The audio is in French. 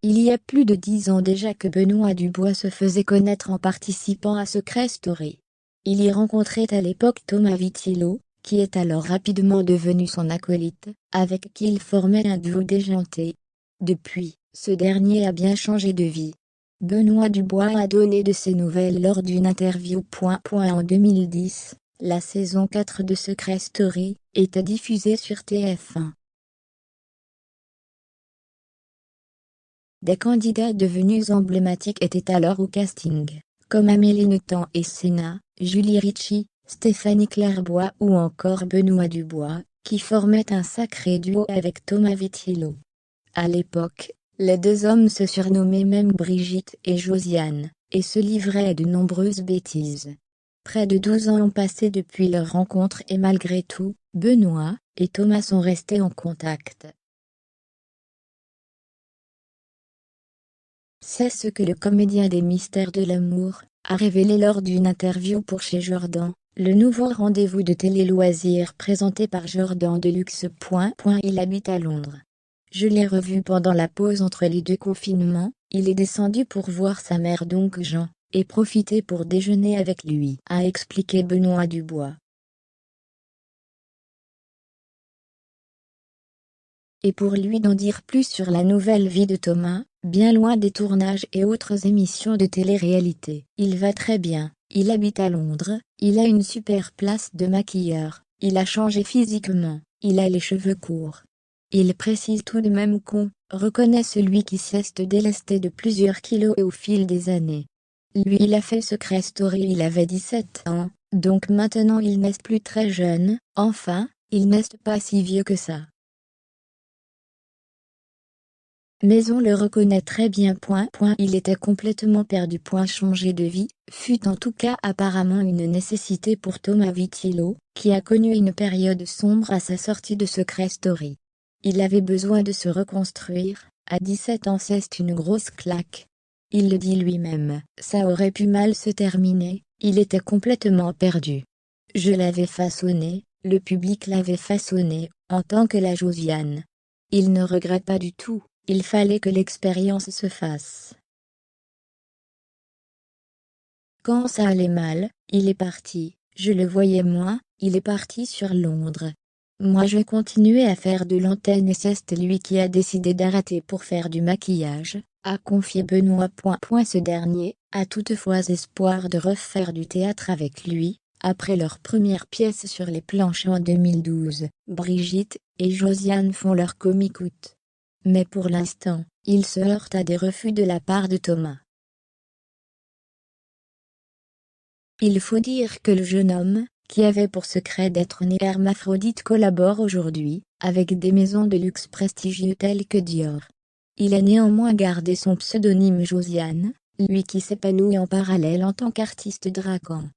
Il y a plus de 10 ans déjà que Benoît Dubois se faisait connaître en participant à Secret Story. Il y rencontrait à l'époque Thomas Vitillo, qui est alors rapidement devenu son acolyte, avec qui il formait un duo déjanté. Depuis, ce dernier a bien changé de vie. Benoît Dubois a donné de ses nouvelles lors d'une interview. En 2010, la saison 4 de Secret Story était diffusée sur TF1. Des candidats devenus emblématiques étaient alors au casting, comme Amélie Nothomb et Senna, Julie Ritchie, Stéphanie Clairbois ou encore Benoît Dubois, qui formaient un sacré duo avec Thomas Vitillo. À l'époque, les deux hommes se surnommaient même Brigitte et Josiane, et se livraient à de nombreuses bêtises. Près de 12 ans ont passé depuis leur rencontre et malgré tout, Benoît et Thomas sont restés en contact. C'est ce que le comédien des Mystères de l'amour a révélé lors d'une interview pour Chez Jordan, le nouveau rendez-vous de télé-loisirs présenté par Jordan Deluxe. Il habite à Londres. Je l'ai revu pendant la pause entre les deux confinements, il est descendu pour voir sa mère donc Jean, et profiter pour déjeuner avec lui, a expliqué Benoît Dubois. Et pour lui d'en dire plus sur la nouvelle vie de Thomas, bien loin des tournages et autres émissions de télé-réalité. Il va très bien, il habite à Londres, il a une super place de maquilleur, il a changé physiquement, il a les cheveux courts. Il précise tout de même qu'on reconnaît celui qui s'est délesté de plusieurs kilos au fil des années. Lui il a fait Secret Story il avait 17 ans, donc maintenant il n'est plus très jeune, enfin, il n'est pas si vieux que ça. Mais on le reconnaît très bien. Il était complètement perdu. Changer de vie, fut en tout cas apparemment une nécessité pour Thomas Vitillo, qui a connu une période sombre à sa sortie de Secret Story. Il avait besoin de se reconstruire, à 17 ans c'est une grosse claque. Il le dit lui-même, ça aurait pu mal se terminer, il était complètement perdu. Je l'avais façonné, le public l'avait façonné, en tant que la Josiane. Il ne regrette pas du tout. Il fallait que l'expérience se fasse. Quand ça allait mal, il est parti, je le voyais moins, il est parti sur Londres. Moi je continuais à faire de l'antenne et c'est lui qui a décidé d'arrêter pour faire du maquillage, a confié Benoît. Ce dernier a toutefois espoir de refaire du théâtre avec lui, après leur première pièce sur les planches en 2012. Brigitte et Josiane font leur coming-out. Mais pour l'instant, il se heurte à des refus de la part de Thomas. Il faut dire que le jeune homme, qui avait pour secret d'être né hermaphrodite, collabore aujourd'hui avec des maisons de luxe prestigieuses telles que Dior. Il a néanmoins gardé son pseudonyme Josiane, lui qui s'épanouit en parallèle en tant qu'artiste draguant.